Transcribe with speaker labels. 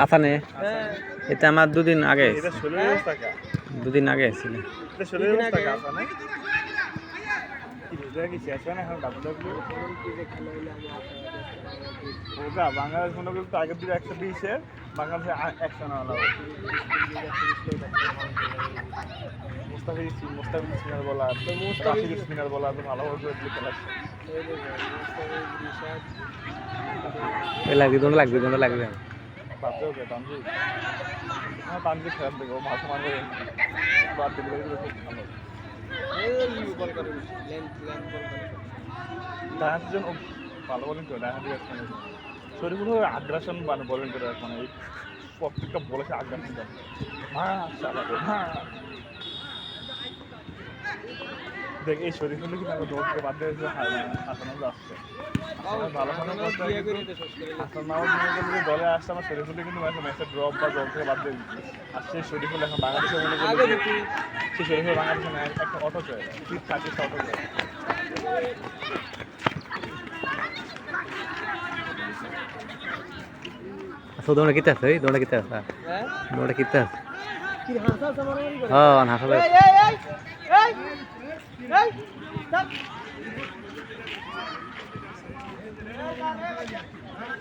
Speaker 1: আসানে এটা আমার দুদিন আগে দুদিন আগে ছিল
Speaker 2: বাংলাদেশ মনে করতো আগের দিকে 120-এ বাংলাদেশে 100 না হলো মুস্তাফিজ স্পিনার বলা মুস্তাফিজ স্পিনার বলা তো ভালো করে খেলা
Speaker 1: লাগবে
Speaker 2: বাপরে ওকে তানজিদ তানজিদ খেলা দেখো মাঝে মাঝে বাদ দিলে খুব ভালো ডায়াজন ভালো বোলিং করে ডায়াজন শরীফুল আগ্রাসন বোলিং করে মানে প্রত্যেকটা বলেছে আগ্রাসন দেখ এই শরীফুল কিন্তু আমার দৌড় থেকে বাদ দিয়েছে হাসানাজ আসছে ভালো মনে করতে হাসানাজ দলে আসছে আমার শরীফুল কিন্তু ম্যাচের ড্রপ বা দল থেকে বাদ দিয়ে দিচ্ছে আর সেই শরীফুল এখন বাংলাদেশে মনে করি সেই শরীফুল বাংলাদেশে একটা অটো চলে ঠিক থাকে অটো চলে
Speaker 1: दोनों कितना है दोनों कितना है दोनों कितना
Speaker 3: কি হাসা সামারি করে
Speaker 1: हां हां
Speaker 3: এই